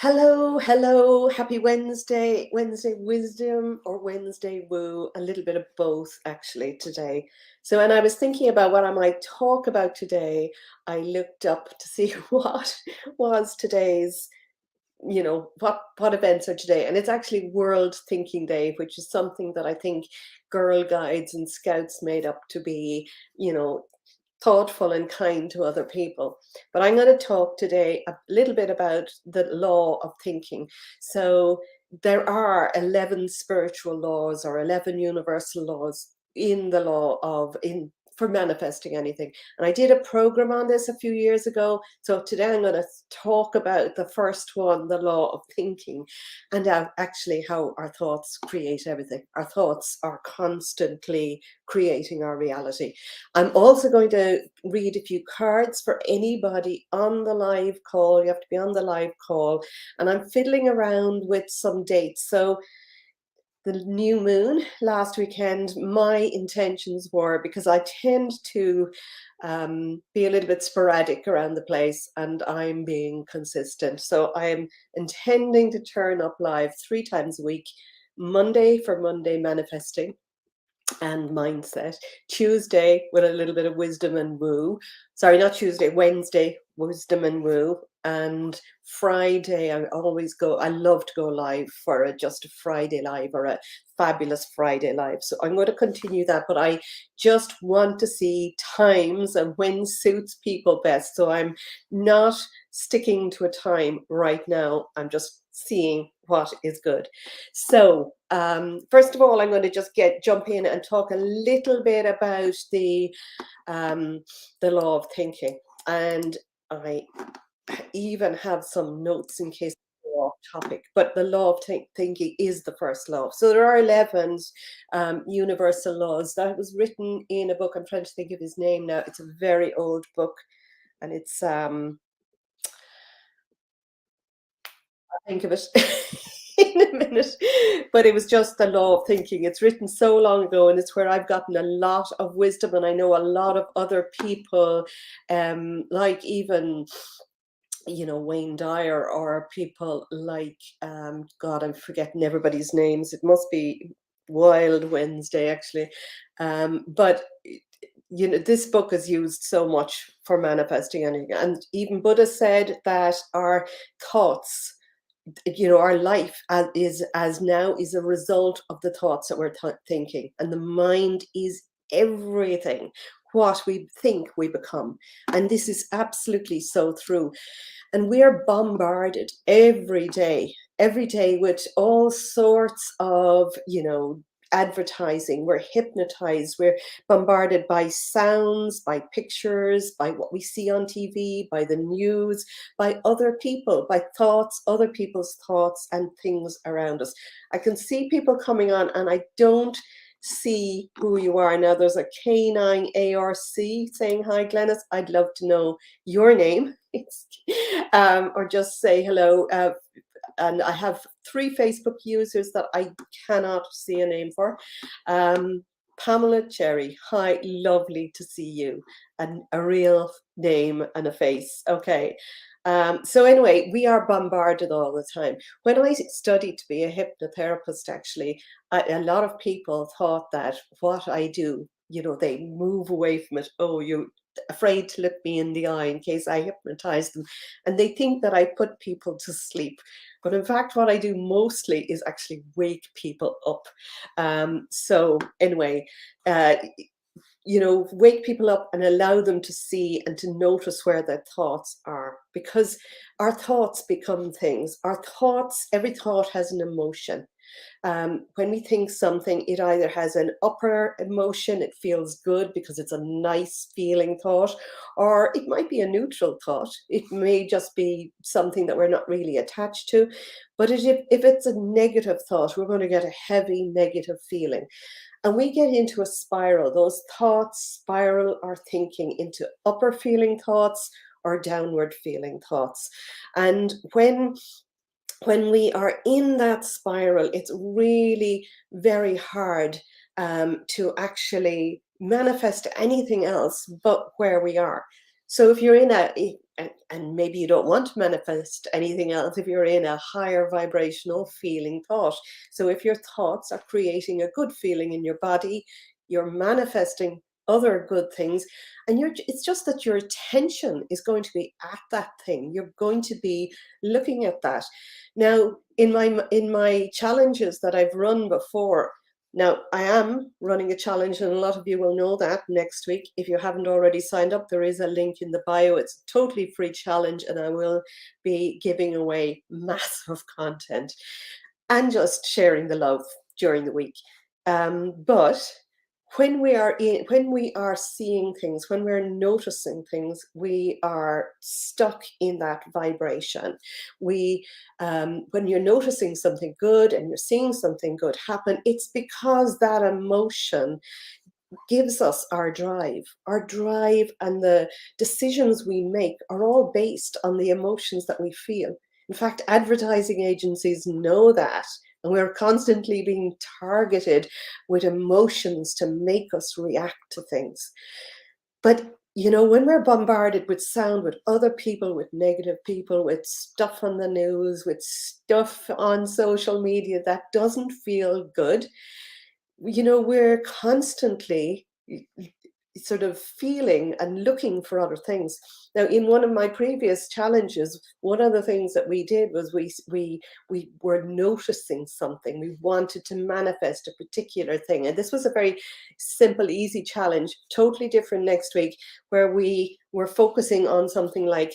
Hello, hello, happy Wednesday, Wednesday wisdom or Wednesday woo, a little bit of both actually today. So when I was thinking about what I might talk about today, I looked up to see what was today's, what events are today. And it's actually World Thinking Day, which is something that I think Girl Guides and Scouts made up to be, you know, thoughtful and kind to other people. But I'm going to talk today a little bit about the law of thinking. So there are 11 spiritual laws or 11 universal laws in the law of in for manifesting anything. And I did a program on this a few years ago. So today I'm going to talk about the first one, the law of thinking, and actually how our thoughts create everything. Our thoughts are constantly creating our reality. I'm also going to read a few cards for anybody on the live call. You have to be on the live call. And I'm fiddling around with some dates. So the new moon last weekend, my intentions were, because I tend to be a little bit sporadic around the place and I'm being consistent. So I'm intending to turn up live 3 times a week, Monday for Monday manifesting and mindset, Tuesday with a little bit of wisdom and woo, sorry, not Tuesday, Wednesday, wisdom and woo, and Friday I love to go live for just a Friday live or a fabulous Friday live. So I'm going to continue that, but I just want to see times and when suits people best. So I'm not sticking to a time right now. I'm just seeing what is good. So first of all, I'm going to just jump in and talk a little bit about the law of thinking. And I even have some notes in case we're off topic, but the law of thinking is the first law. So there are 11 universal laws. That was written in a book. I'm trying to think of his name now. It's a very old book, and it's I think of it in a minute, but it was just the law of thinking. It's written so long ago, and it's where I've gotten a lot of wisdom, and I know a lot of other people, like even Wayne Dyer, or people like God, I'm forgetting everybody's names. It must be Wild Wednesday actually, but this book is used so much for manifesting anything, and even Buddha said that our thoughts, our life is a result of the thoughts that we're thinking, and the mind is everything. What we think, we become. And this is absolutely so true. And we are bombarded every day with all sorts of, advertising. We're hypnotized. We're bombarded by sounds, by pictures, by what we see on TV, by the news, by other people, by thoughts, other people's thoughts and things around us. I can see people coming on and I don't see who you are. Now there's a K9ARC saying hi, Glennis. I'd love to know your name. Or just say hello. And I have 3 Facebook users that I cannot see a name for. Pamela Cherry, hi, lovely to see you. And a real name and a face. Okay. So anyway, we are bombarded all the time. When I studied to be a hypnotherapist, actually, a lot of people thought that what I do, they move away from it. Oh, you're afraid to look me in the eye in case I hypnotize them. And they think that I put people to sleep. But in fact, what I do mostly is actually wake people up. So anyway, wake people up and allow them to see and to notice where their thoughts are, because our thoughts become things. Every thought has an emotion. When we think something, it either has an upper emotion, it feels good because it's a nice feeling thought, or it might be a neutral thought. It may just be something that we're not really attached to. But if it's a negative thought, we're going to get a heavy negative feeling. And we get into a spiral. Those thoughts spiral our thinking into upper feeling thoughts or downward feeling thoughts. And when we are in that spiral, it's really very hard to actually manifest anything else but where we are. So if you're in and maybe you don't want to manifest anything else if you're in a higher vibrational feeling thought. So if your thoughts are creating a good feeling in your body, you're manifesting other good things, and it's just that your attention is going to be at that thing. You're going to be looking at that. Now, in my challenges that I've run before, now I am running a challenge, and a lot of you will know that next week. If you haven't already signed up, there is a link in the bio. It's a totally free challenge, and I will be giving away massive content and just sharing the love during the week. But when we are seeing things, when we're noticing things, we are stuck in that vibration. When you're noticing something good and you're seeing something good happen, it's because that emotion gives us our drive. Our drive and the decisions we make are all based on the emotions that we feel. In fact, advertising agencies know that, and we're constantly being targeted with emotions to make us react to things. But when we're bombarded with sound, with other people, with negative people, with stuff on the news, with stuff on social media that doesn't feel good, we're constantly sort of feeling and looking for other things. Now, in one of my previous challenges, one of the things that we did was we were noticing something. We wanted to manifest a particular thing. And this was a very simple, easy challenge, totally different next week, where we were focusing on something like,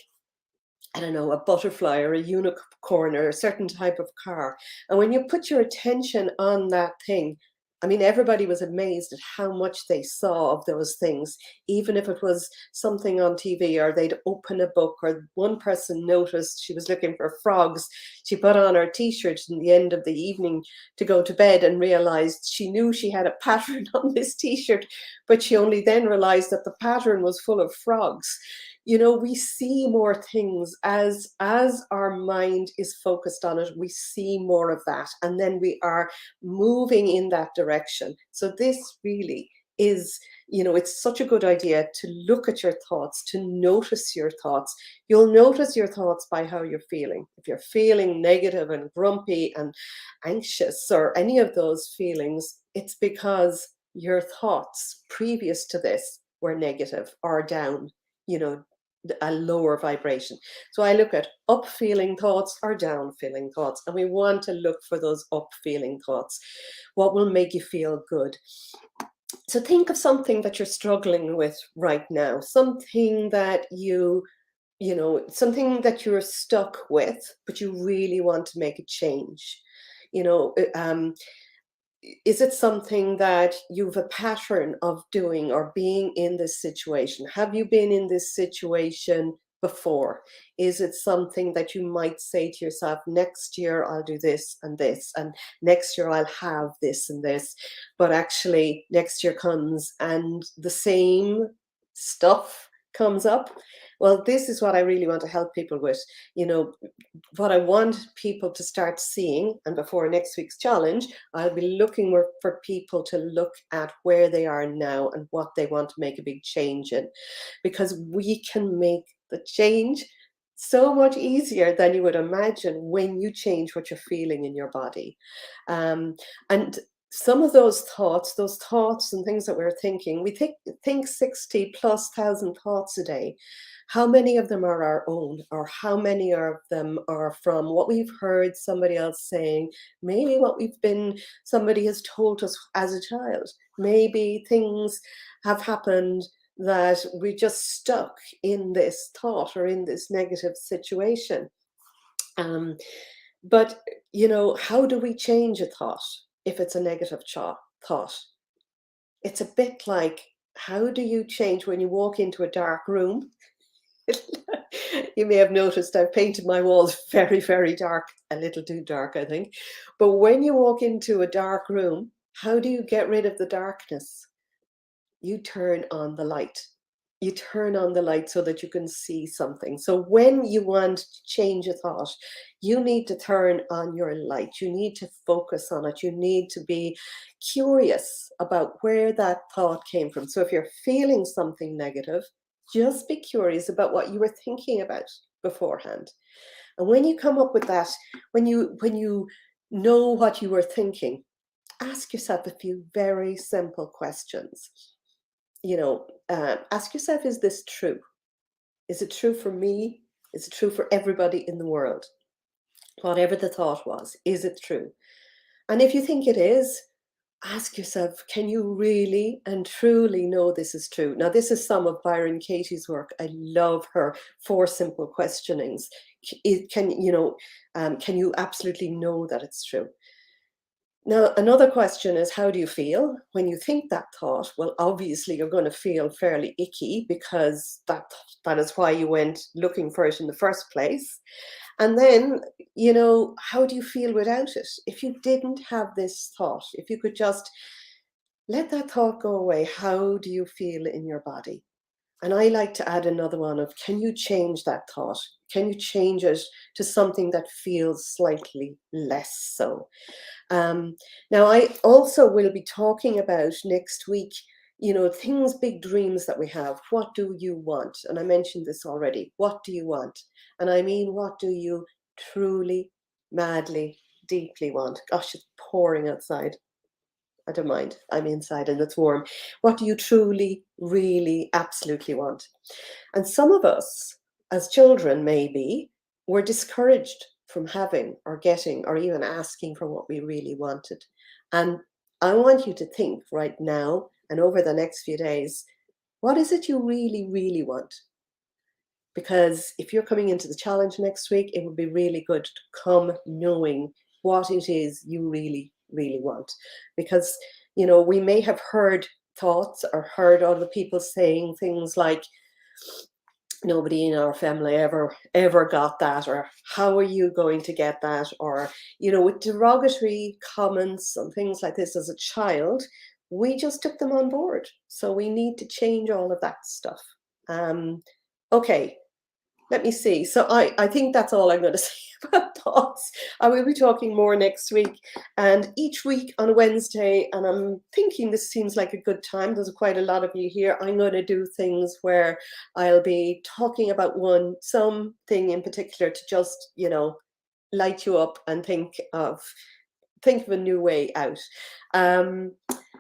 I don't know, a butterfly or a unicorn or a certain type of car. And when you put your attention on that thing, I mean, everybody was amazed at how much they saw of those things, even if it was something on TV, or they'd open a book, or one person noticed she was looking for frogs. She put on her t-shirt in the end of the evening to go to bed and realized she knew she had a pattern on this t-shirt, but she only then realized that the pattern was full of frogs. We see more things as our mind is focused on it. We see more of that, and then we are moving in that direction. So this really is, it's such a good idea to look at your thoughts, to notice your thoughts. You'll notice your thoughts by how you're feeling. If you're feeling negative and grumpy and anxious, or any of those feelings, it's because your thoughts previous to this were negative or down, a lower vibration. So I look at up feeling thoughts or down feeling thoughts, and we want to look for those up feeling thoughts. What will make you feel good? So think of something that you're struggling with right now, something that something that you're stuck with, but you really want to make a change. Is it something that you've a pattern of doing or being in this situation? Have you been in this situation before? Is it something that you might say to yourself, next year I'll do this, and next year I'll have this and this, but actually next year comes and the same stuff comes up? Well, this is what I really want to help people with. What I want people to start seeing, and before next week's challenge, I'll be looking for people to look at where they are now and what they want to make a big change in, because we can make the change so much easier than you would imagine when you change what you're feeling in your body. And some of those thoughts and things that we're thinking, we think 60 plus thousand thoughts a day. How many of them are our own, or how many of them are from what we've heard somebody else saying, maybe somebody has told us as a child, maybe things have happened that we just stuck in this thought or in this negative situation. But how do we change a thought if it's a negative thought? It's a bit like, how do you change when you walk into a dark room? You may have noticed I've painted my walls very, very dark, a little too dark, I think. But when you walk into a dark room, how do you get rid of the darkness? You turn on the light. You turn on the light so that you can see something. So when you want to change a thought, you need to turn on your light. You need to focus on it. You need to be curious about where that thought came from. So if you're feeling something negative, Just be curious about what you were thinking about beforehand. And when you come up with that, when you know what you were thinking, ask yourself a few very simple questions. Ask yourself, is this true? Is it true for me? Is it true for everybody in the world? Whatever the thought was, is it true? And if you think it is, ask yourself, can you really and truly know this is true? Now, this is some of Byron Katie's work. I love her 4 simple questionings. Can you absolutely know that it's true? Now, another question is, how do you feel when you think that thought? Well, obviously, you're going to feel fairly icky, because that is why you went looking for it in the first place. And then, how do you feel without it? If you didn't have this thought, if you could just let that thought go away, how do you feel in your body? And I like to add another one of, can you change that thought? Can you change it to something that feels slightly less so? Now, I also will be talking about next week, things, big dreams that we have. What do you want? And I mentioned this already. What do you want? And I mean, what do you truly, madly, deeply want? Gosh, it's pouring outside. I don't mind. I'm inside and it's warm. What do you truly, really, absolutely want? And some of us, as children, maybe, were discouraged from having or getting or even asking for what we really wanted. And I want you to think right now and over the next few days, what is it you really, really want? Because if you're coming into the challenge next week, it would be really good to come knowing what it is you really, really want. Because, we may have heard thoughts or heard other people saying things like, nobody in our family ever got that, or how are you going to get that, or with derogatory comments and things like this as a child, we just took them on board. So we need to change all of that stuff. Okay, let me see. So I think that's all I'm going to say about thoughts. I will be talking more next week, and each week on Wednesday, and I'm thinking this seems like a good time. There's quite a lot of you here. I'm going to do things where I'll be talking about something in particular to just, light you up and think of a new way out.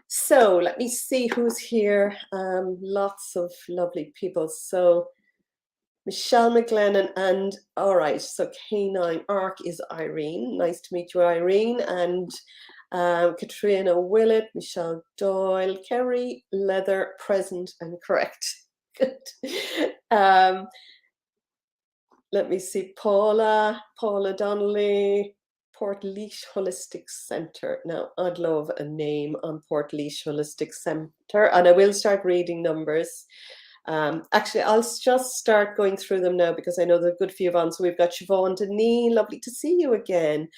So let me see who's here. Lots of lovely people. So Michelle McGlennon, and all right, so K9 Arc is Irene. Nice to meet you, Irene. And Catriona Willett, Michelle Doyle, Kerry Leather, present and correct. Good. Let me see, Paula Donnelly, Portlaoise Holistic Centre. Now, I'd love a name on Portlaoise Holistic Centre, and I will start reading numbers. Actually, I'll just start going through them now because I know there's a good few of on. So we've got Siobhan Denis, lovely to see you again.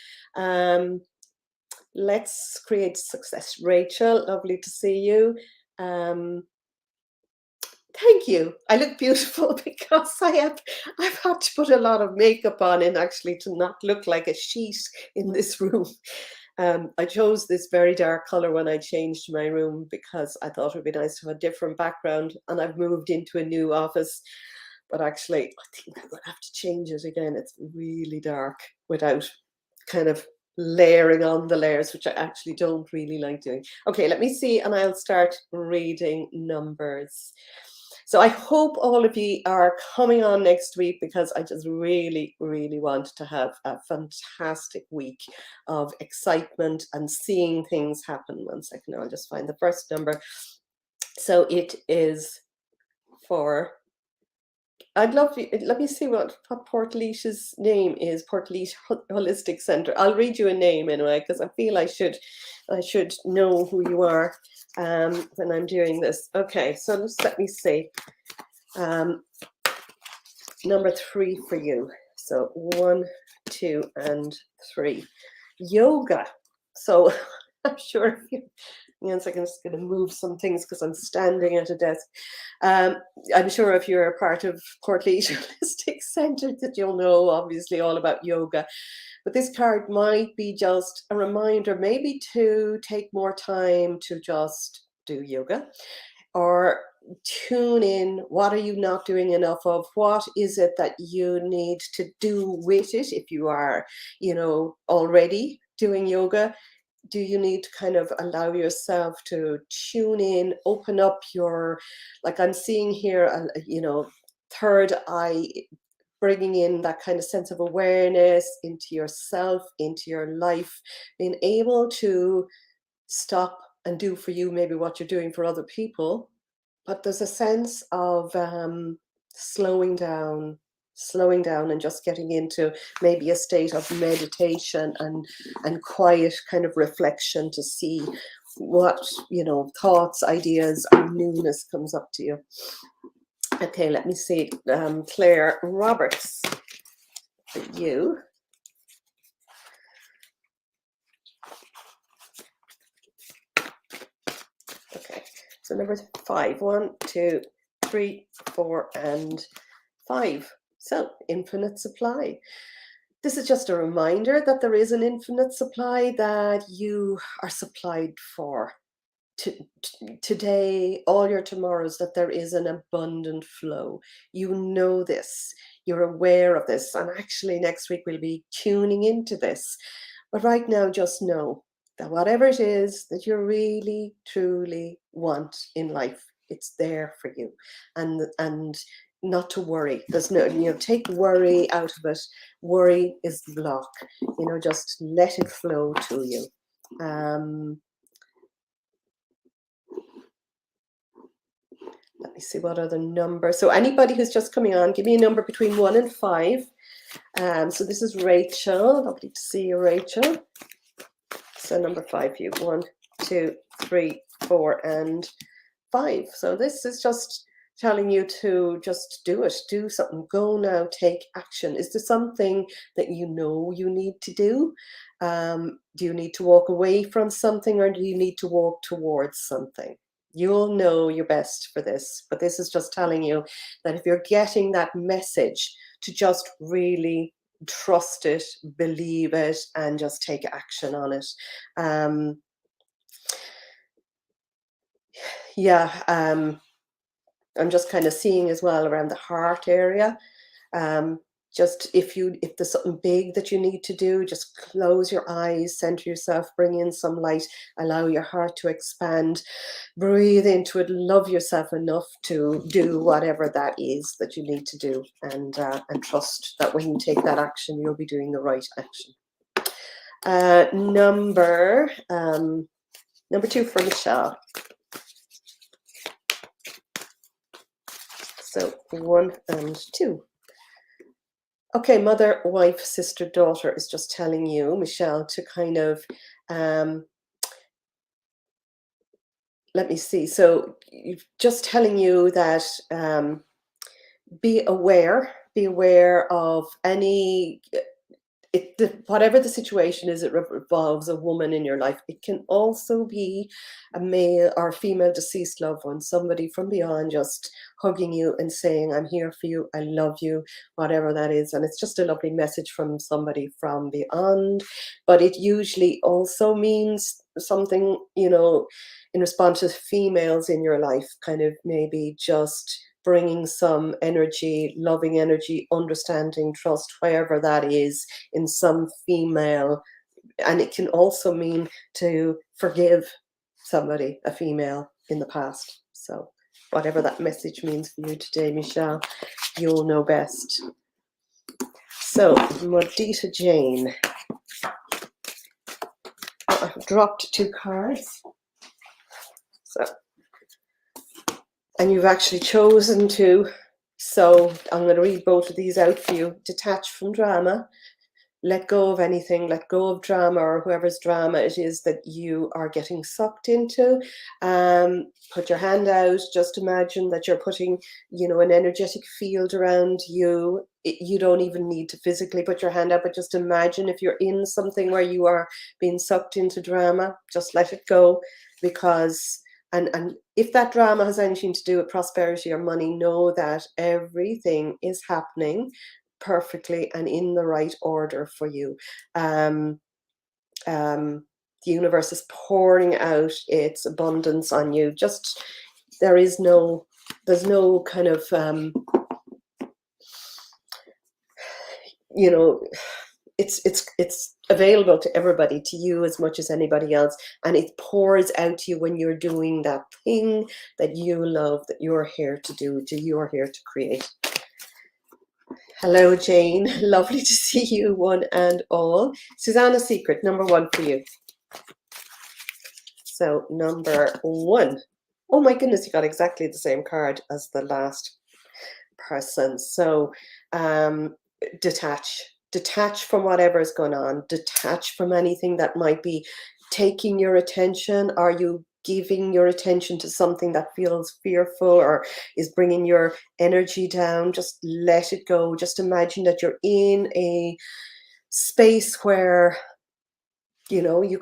Let's create success. Rachel, lovely to see you. Thank you. I look beautiful because I've had to put a lot of makeup on and actually to not look like a sheet in this room. I chose this very dark color when I changed my room because I thought it would be nice to have a different background, and I've moved into a new office, but actually I think I'm going to have to change it again. It's really dark without kind of layering on the layers, which I actually don't really like doing. Okay, let me see, and I'll start reading numbers. So I hope all of you are coming on next week because I just really, really want to have a fantastic week of excitement and seeing things happen. 1 second, I'll just find the first number. So it is for, I'd love you, let me see what Portlaoise's name is, Portlaoise Holistic Centre. I'll read you a name anyway, because I feel I should know who you are when I'm doing this. Okay, so just let me see. Number 3 for you. So 1, 2, and 3. Yoga. So I'm sure if you, I'm just going to move some things because I'm standing at a desk. I'm sure if you're a part of Portlaoise Holistic Centre that you'll know obviously all about yoga. But this card might be just a reminder maybe to take more time to just do yoga, or tune in. What are you not doing enough of? What is it that you need to do with it? If you are, already doing yoga, do you need to kind of allow yourself to tune in, open up your, like I'm seeing here, third eye, bringing in that kind of sense of awareness into yourself, into your life, being able to stop and do for you maybe what you're doing for other people. But there's a sense of slowing down, and just getting into maybe a state of meditation and quiet kind of reflection to see what, thoughts, ideas, or newness comes up to you. Okay, let me see. Clare Roberts, for you. Okay, so number 5. 1, 2, 3, 4, and 5. So, infinite supply. This is just a reminder that there is an infinite supply, that you are supplied for. Today, all your tomorrows, that there is an abundant flow. You know this, you're aware of this, and actually next week we'll be tuning into this. But right now, just know that whatever it is that you really, truly want in life, it's there for you. And not to worry. There's no, take worry out of it. Worry is the block. Just let it flow to you. Let me see what other number. So anybody who's just coming on, give me a number between 1 and 5. So this is Rachel. Lovely to see you, Rachel. So number 5 for you. 1, 2, 3, 4, and 5. So this is just telling you to just do it. Do something. Go now. Take action. Is there something that you know you need to do? Do you need to walk away from something, or do you need to walk towards something? You'll know you're best for this, but this is just telling you that if you're getting that message, to just really trust it, believe it, and just take action on it. I'm just kind of seeing as well around the heart area. Just if there's something big that you need to do, just close your eyes, center yourself, bring in some light, allow your heart to expand, breathe into it, love yourself enough to do whatever that is that you need to do, and trust that when you take that action, you'll be doing the right action. Number 2 for Michelle. So 1 and 2. Okay, mother, wife, sister, daughter is just telling you, Michelle, to kind of, let me see. So just telling you that be aware of any, whatever the situation is, it involves a woman in your life. It can also be a male or female deceased loved one, somebody from beyond just hugging you and saying, I'm here for you, I love you, whatever that is. And it's just a lovely message from somebody from beyond. But it usually also means something, in response to females in your life, kind of maybe just bringing some energy, loving energy, understanding, trust, wherever that is, in some female. And it can also mean to forgive somebody, a female, in the past. So whatever that message means for you today, Michelle, you'll know best. So Mudita Jane. I've dropped 2 cards. So, and you've actually chosen to, so I'm going to read both of these out for you. Detach from drama, let go of anything, let go of drama, or whoever's drama it is that you are getting sucked into. Put your hand out, just imagine that you're putting, an energetic field around you. You don't even need to physically put your hand out, but just imagine if you're in something where you are being sucked into drama, just let it go, because and if that drama has anything to do with prosperity or money, know that everything is happening perfectly and in the right order for you. The universe is pouring out its abundance on you. Just, there is no there's no kind of, you know, it's available to everybody, to you as much as anybody else, and it pours out to you when you're doing that thing that you love, that you're here to do, you're here to create. Hello, Jane. Lovely to see you, one and all. Susannah Secrett, number 1 for you. So number 1. Oh my goodness, you got exactly the same card as the last person. So detach from whatever is going on, detach from anything that might be taking your attention. Are you giving your attention to something that feels fearful or is bringing your energy down? Just let it go. Just imagine that you're in a space where, you know, you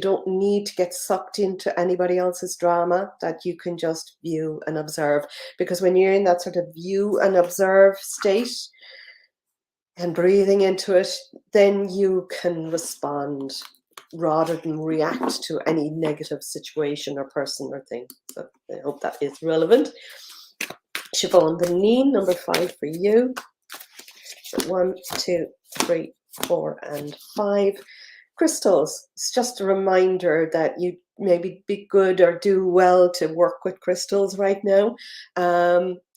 don't need to get sucked into anybody else's drama, that you can just view and observe. Because when you're in that sort of view and observe state and breathing into it, then you can respond rather than react to any negative situation or person or thing. So I hope that is relevant. Siobhan Benin, number 5 for you. 1, 2, 3, 4, and 5. Crystals. It's just a reminder that you maybe be good or do well to work with crystals right now.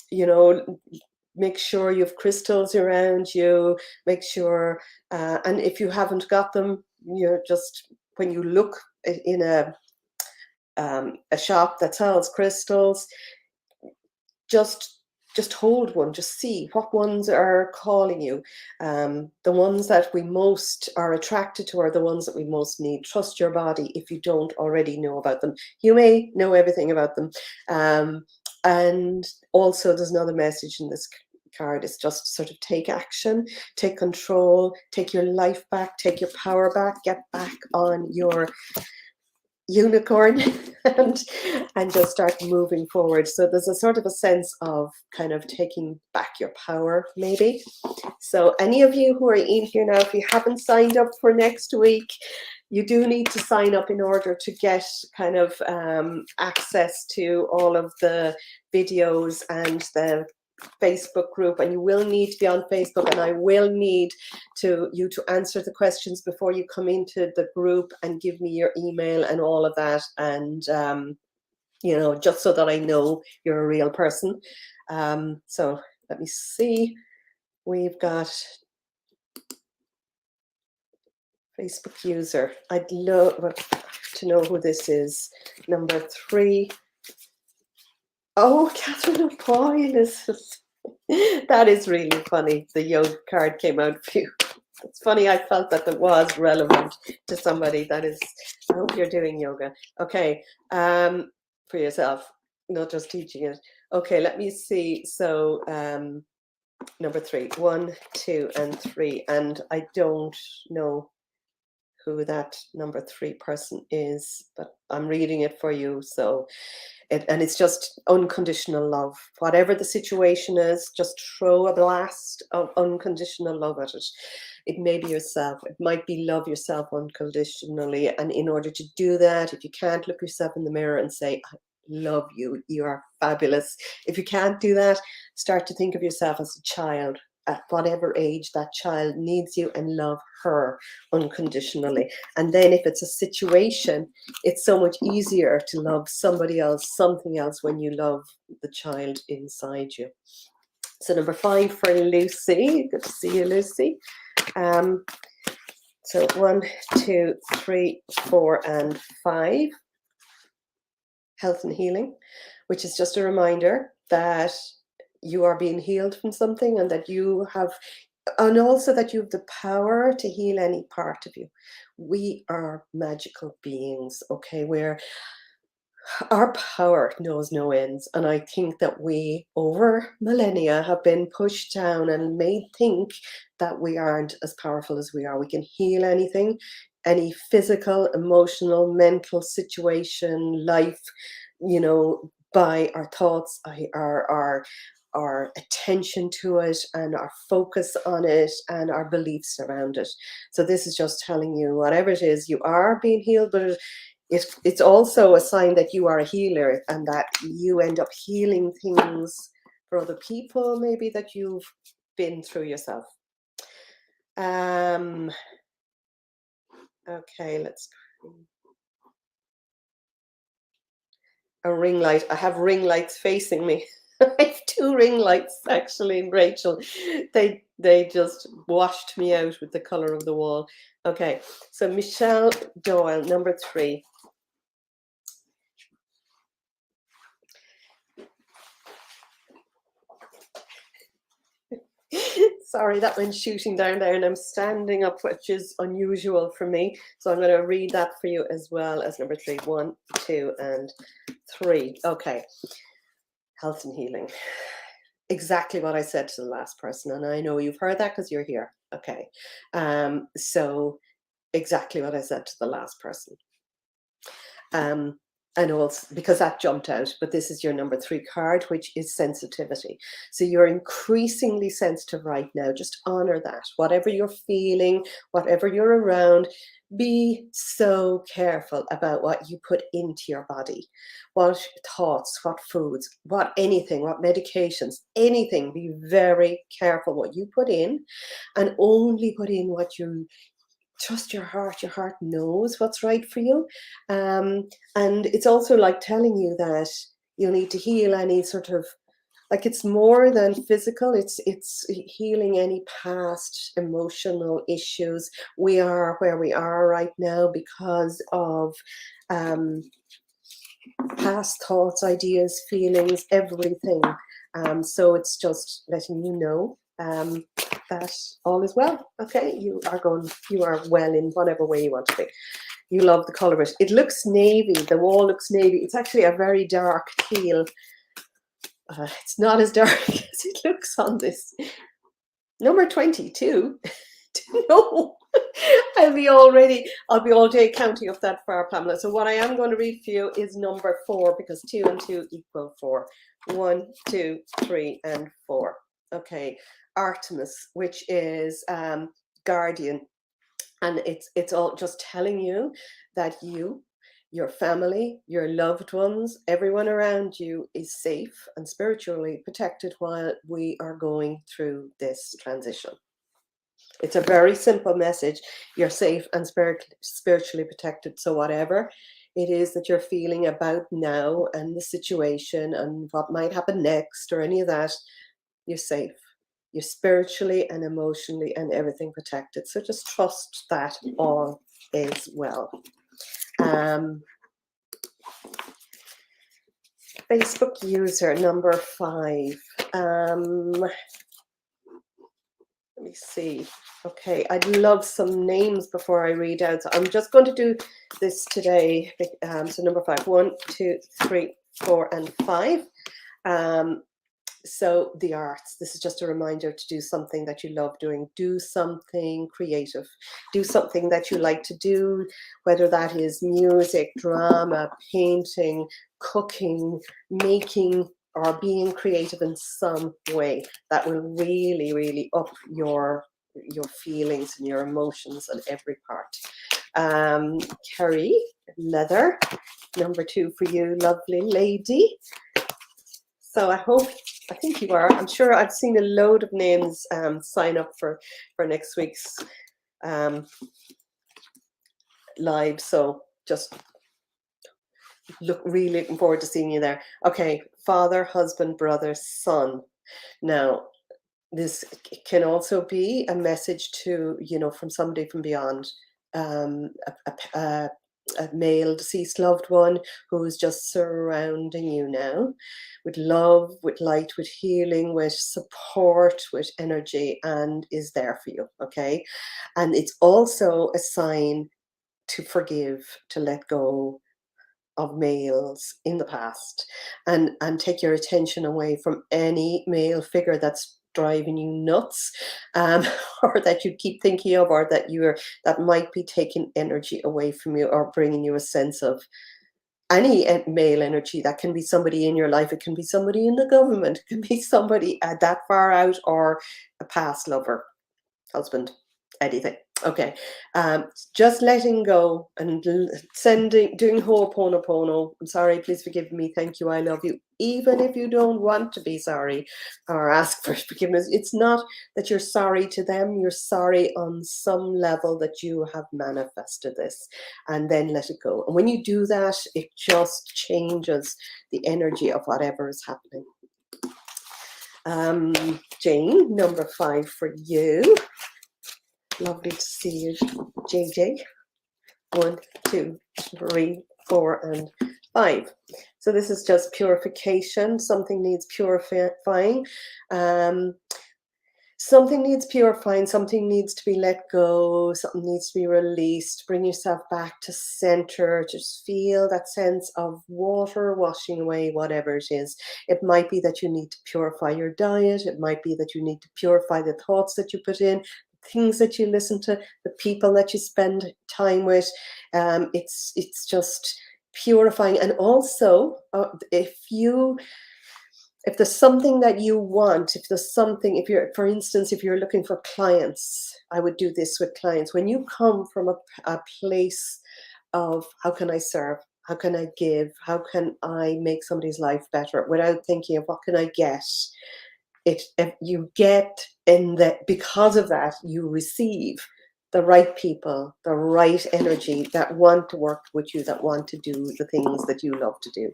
You know, make sure you have crystals around you. Make sure, and if you haven't got them, you're just, when you look in a shop that sells crystals, just hold one, just see what ones are calling you. The ones that we most are attracted to are the ones that we most need. Trust your body if you don't already know about them. You may know everything about them. And also there's another message in this card. It's just sort of take action, take control, take your life back, take your power back, get back on your unicorn and just start moving forward. So there's a sort of a sense of kind of taking back your power, maybe. So any of you who are in here now, if you haven't signed up for next week, you do need to sign up in order to get kind of access to all of the videos and the Facebook group, and you will need to be on Facebook, and I will need you to answer the questions before you come into the group and give me your email and all of that, and you know, just so that I know you're a real person. So let me see, we've got Facebook user. I'd love to know who this is. Number 3. Oh, Catriona Burke. That is really funny. The yoga card came out for you. It's funny, I felt that it was relevant to somebody that is, I hope you're doing yoga. Okay, for yourself, not just teaching it. Okay, let me see. So number 3, 1, 2, and 3. And I don't know who that number 3 person is, but I'm reading it for you. So and it's just unconditional love. Whatever the situation is, just throw a blast of unconditional love at it. It may be yourself. It might be love yourself unconditionally. And in order to do that, if you can't look yourself in the mirror and say, I love you, you are fabulous. If you can't do that, start to think of yourself as a child. At whatever age that child needs you, and love her unconditionally. And then if it's a situation, it's so much easier to love somebody else, something else, when you love the child inside you. So number 5 for Lucy. Good to see you, Lucy. So 1, 2, 3, 4, and 5. Health and healing, which is just a reminder that you are being healed from something, and that you have, and also that you have the power to heal any part of you. We are magical beings, okay, where our power knows no ends. And I think that we, over millennia, have been pushed down and made think that we aren't as powerful as we are. We can heal anything, any physical, emotional, mental situation, life, you know, by our thoughts, our attention to it, and our focus on it, and our beliefs around it. So this is just telling you, whatever it is, you are being healed, but it's also a sign that you are a healer and that you end up healing things for other people, maybe that you've been through yourself. Okay, let's. A ring light. I have ring lights facing me. I have 2 ring lights actually, Rachel. They just washed me out with the color of the wall. Okay, so Michelle Doyle, number 3. Sorry, that went shooting down there, and I'm standing up, which is unusual for me. So I'm going to read that for you as well as number 3. 1, 2, and 3. Okay, health and healing. Exactly what I said to the last person, and I know you've heard that because you're here. Okay, so exactly what I said to the last person. And also because that jumped out, but this is your number 3 card, which is sensitivity. So you're increasingly sensitive right now. Just honor that. Whatever you're feeling, whatever you're around, be so careful about what you put into your body. What thoughts, what foods, what anything, what medications, anything. Be very careful what you put in, and only put in what you trust. Your heart knows what's right for you. And it's also like telling you that you need to heal any sort of, like, it's more than physical, it's healing any past emotional issues. We are where we are right now because of past thoughts, ideas, feelings, everything. So it's just letting you know that all is well. Okay, you are well in whatever way you want to be. You love the color of it. It looks navy. The wall looks navy. It's actually a very dark teal. It's not as dark as it looks on this. Number 22. No, I'll be all day counting up that far, Pamela. So what I am going to read for you is number 4, because 2 and 2 equal 4. 1, 2, 3, and 4. Okay, Artemis, which is guardian, and it's all just telling you that your family, your loved ones, everyone around you is safe and spiritually protected while we are going through this transition. It's a very simple message. You're safe and spiritually protected. So whatever it is that you're feeling about now and the situation and what might happen next or any of that, you're safe. You're spiritually and emotionally and everything protected. So just trust that all is well. Facebook user number 5. Let me see. Okay, I'd love some names before I read out. So I'm just going to do this today. So number 5, 1, 2, 3, 4, and 5. So the arts. This is just a reminder to do something that you love doing. Do something creative. Do something that you like to do, whether that is music, drama, painting, cooking, making, or being creative in some way. That will really, really up your feelings and your emotions on every part. Kerry, leather, number 2 for you, lovely lady. So I think you are. I'm sure I've seen a load of names sign up for next week's live. So just really looking forward to seeing you there. Okay, father, husband, brother, son. Now, this can also be a message to, from somebody from beyond, a male deceased loved one who is just surrounding you now with love, with light, with healing, with support, with energy, and is there for you. Okay, and it's also a sign to forgive, to let go of males in the past, and take your attention away from any male figure that's driving you nuts, or that you keep thinking of, or that might be taking energy away from you or bringing you a sense of any male energy. That can be somebody in your life, it can be somebody in the government, it can be somebody that far out, or a past lover, husband, anything. Okay, just letting go and doing Ho'oponopono. I'm sorry, please forgive me. Thank you, I love you. Even if you don't want to be sorry or ask for forgiveness, it's not that you're sorry to them. You're sorry on some level that you have manifested this, and then let it go. And when you do that, it just changes the energy of whatever is happening. Jane, number 5 for you. Lovely to see you, JJ. 1, 2, 3, 4, and 5. So this is just purification. Something needs purifying. Something needs purifying. Something needs to be let go. Something needs to be released. Bring yourself back to center. Just feel that sense of water washing away whatever it is. It might be that you need to purify your diet. It might be that you need to purify the thoughts that you put in, things that you listen to, the people that you spend time with. It's just purifying. And also, if there's something that you want, if you're, for instance, if you're looking for clients, I would do this with clients. When you come from a place of how can I serve, how can I give, how can I make somebody's life better, without thinking of what can I get, if you get in that, because of that, you receive the right people, the right energy that want to work with you, that want to do the things that you love to do.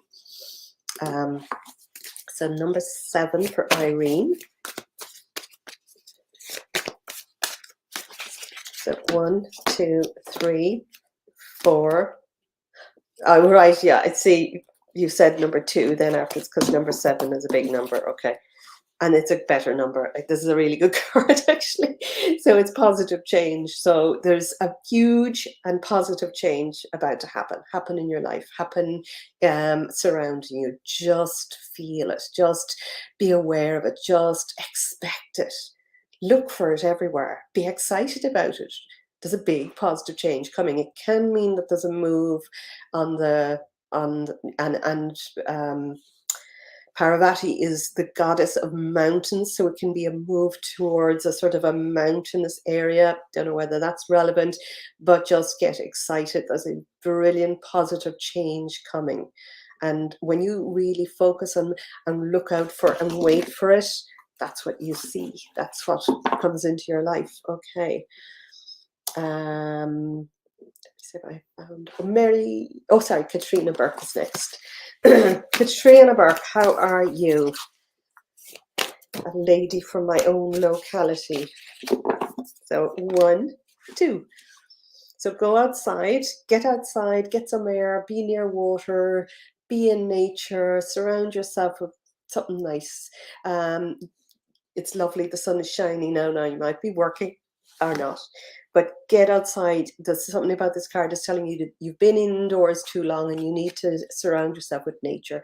So number 7 for Irene. So 1, 2, 3, 4. Oh, right, yeah. I see you said number 2 then afterwards, because number 7 is a big number. Okay. And it's a better number. This is a really good card, actually. So it's positive change. So there's a huge and positive change about to happen in your life, happen surrounding you. Just feel it. Just be aware of it. Just expect it. Look for it everywhere. Be excited about it. There's a big positive change coming. It can mean that there's a move Parvati is the goddess of mountains, so it can be a move towards a sort of a mountainous area. Don't know whether that's relevant, but just get excited. There's a brilliant positive change coming. And when you really focus on and look out for and wait for it, that's what you see. That's what comes into your life. Okay. Let me see if I found Catriona Burke is next. Catriona Burke, how are you? A lady from my own locality. So 1, 2. So go outside, get some air, be near water, be in nature, surround yourself with something nice. It's lovely, the sun is shining now. Now you might be working or not, but get outside. There's something about this card that's telling you that you've been indoors too long and you need to surround yourself with nature.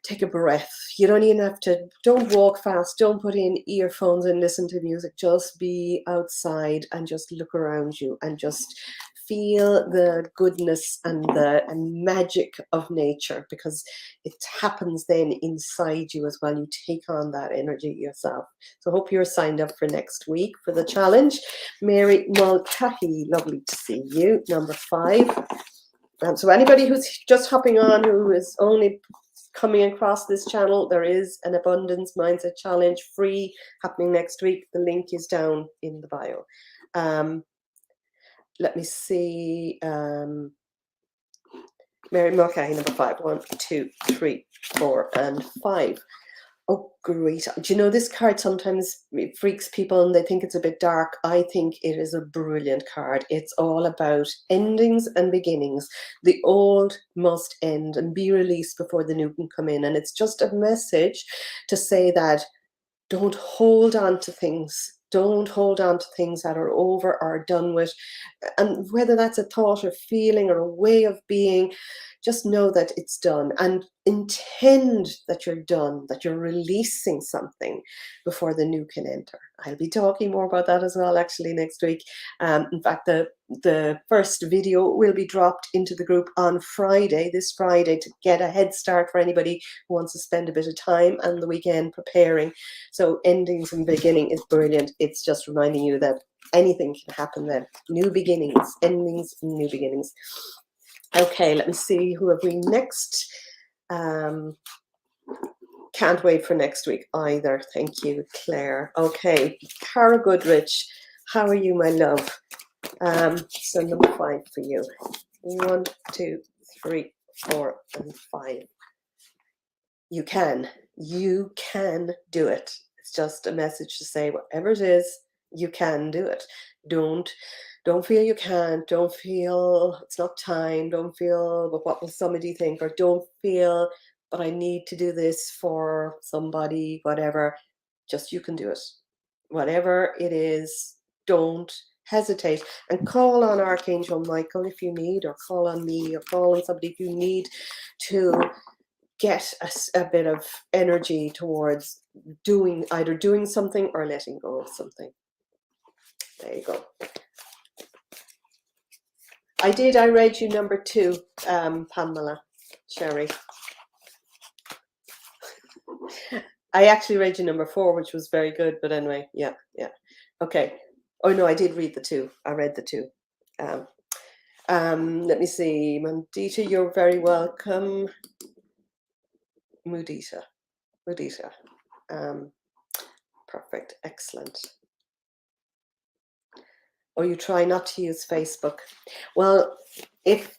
Take a breath. You don't even have to, don't walk fast, don't put in earphones and listen to music. Just be outside and just look around you and just feel the goodness and the magic of nature, because it happens then inside you as well. You take on that energy yourself. So I hope you're signed up for next week for the challenge. Mary Mulcahy, lovely to see you, number 5. So anybody who's just hopping on, who is only coming across this channel, there is an Abundance Mindset Challenge free happening next week. The link is down in the bio. Let me see. Mary Mulcahy, number 5. 1, 2, 3, 4, and 5. Oh, great. Do you know, this card sometimes it freaks people and they think it's a bit dark. I think it is a brilliant card. It's all about endings and beginnings. The old must end and be released before the new can come in. And it's just a message to say that don't hold on to things. Don't hold on to things that are over or done with. And whether that's a thought or feeling or a way of being, just know that it's done, and intend that you're done, that you're releasing something before the new can enter. I'll be talking more about that as well, actually, next week. In fact, the first video will be dropped into the group on Friday, this Friday, to get a head start for anybody who wants to spend a bit of time and the weekend preparing. So endings and beginning is brilliant. It's just reminding you that anything can happen then. New beginnings, endings, new beginnings. Okay, let me see, who have we next? Can't wait for next week either. Thank you, Claire. Okay, Cara Goodrich, how are you, my love? So number 5 for you. 1, 2, 3, 4, and 5. You can do it. It's just a message to say whatever it is, you can do it. Don't feel you can't. Don't feel it's not time. Don't feel, but what will somebody think? Or don't feel, but I need to do this for somebody, whatever. Just you can do it. Whatever it is, don't hesitate, and call on Archangel Michael if you need, or call on me, or call on somebody if you need to get a bit of energy towards either doing something or letting go of something. There you go. I read you number 2, Pamela, Sherry. I actually read you number 4, which was very good, but anyway, yeah. Okay. Oh no, I did read the 2. I read the 2. Let me see. Mudita, you're very welcome. Mudita. Perfect. Excellent. Or you try not to use Facebook. Well, if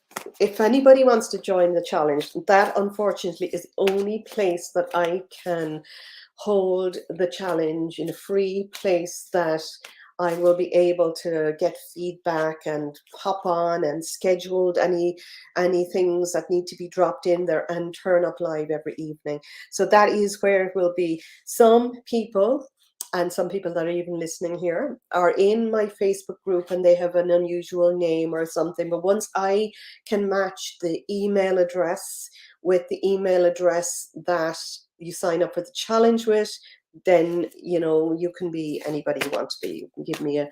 anybody wants to join the challenge, that unfortunately is the only place that I can hold the challenge, in a free place that I will be able to get feedback and hop on and scheduled any things that need to be dropped in there and turn up live every evening. So that is where it will be. Some people, and some people that are even listening here, are in my Facebook group and they have an unusual name or something. But once I can match the email address with the email address that you sign up for the challenge with, then, you can be anybody you want to be. You can give me if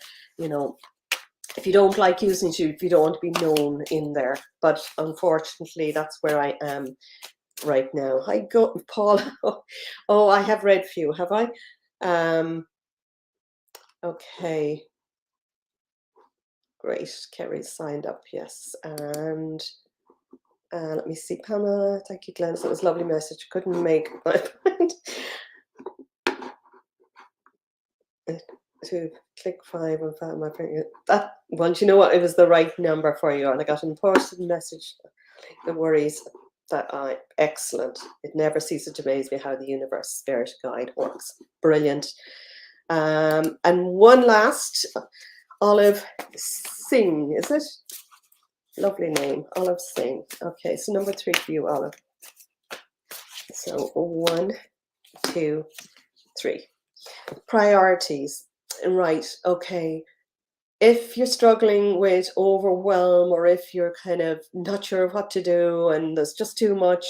you don't like using it, if you don't want to be known in there. But unfortunately, that's where I am right now. Hi, Paul. Oh, I have read for you, have I? Okay. Great. Kerry's signed up, yes. And let me see, Pamela. Thank you, Glenn. That was a lovely message. Couldn't make my point. To click 5 and found my friend. That one, you know what? It was the right number for you, and I got an important message. The worries that excellent. It never ceases to amaze me how the universe spirit guide works. Brilliant. And one last, Olive Singh, is it? Lovely name, Olive Singh. Okay, so number 3 for you, Olive. So 1, 2, 3. Priorities. Right, okay. If you're struggling with overwhelm, or if you're kind of not sure what to do and there's just too much,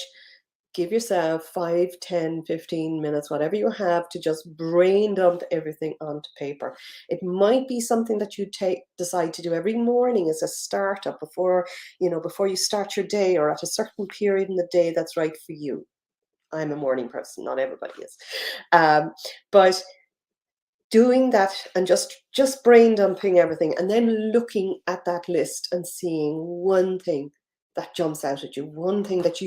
give yourself 5, 10, 15 minutes, whatever you have, to just brain dump everything onto paper. It might be something that you decide to do every morning as a startup before you start your day, or at a certain period in the day that's right for you. I'm a morning person, not everybody is. But doing that and just brain dumping everything, and then looking at that list and seeing one thing that jumps out at you, one thing that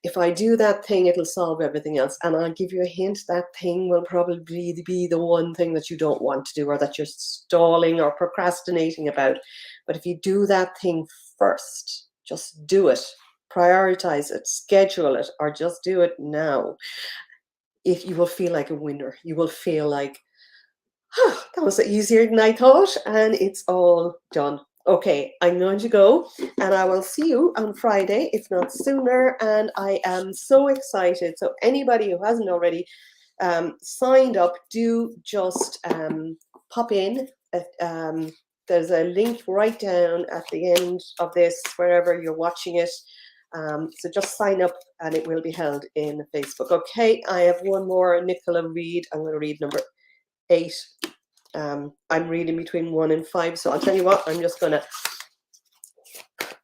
if I do that thing, it'll solve everything else. And I'll give you a hint, that thing will probably be the one thing that you don't want to do, or that you're stalling or procrastinating about. But if you do that thing first, just do it, prioritize it, schedule it, or just do it now. If you will feel like a winner, you will feel like, that was easier than I thought, and it's all done. Okay, I'm going to go, and I will see you on Friday, if not sooner. And I am so excited. So anybody who hasn't already signed up, do just pop in. There's a link right down at the end of this, wherever you're watching it. So just sign up, and it will be held in Facebook. Okay, I have one more Nicola read. I'm going to read number 8. I'm reading between 1 and 5, so I'll tell you what, I'm just going to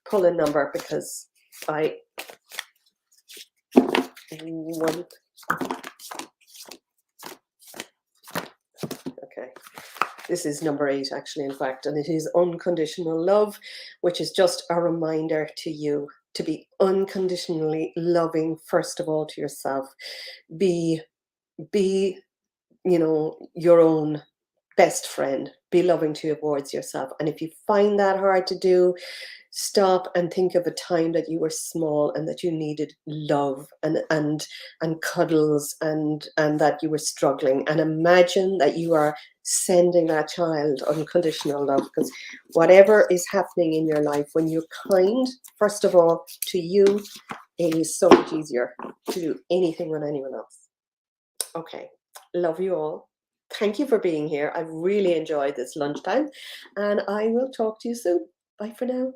pull a number because I want. Okay, This is number 8, actually, in fact, and it is unconditional love, which is just a reminder to you to be unconditionally loving, first of all, to yourself. Be, be, your own best friend. Be loving towards yourself. And if you find that hard to do, stop and think of a time that you were small and that you needed love and cuddles and that you were struggling, and imagine that you are sending that child unconditional love, because whatever is happening in your life, when you're kind, first of all, to you, it is so much easier to do anything with anyone else. Okay, love you all. Thank you for being here. I've really enjoyed this lunchtime, and I will talk to you soon. Bye for now.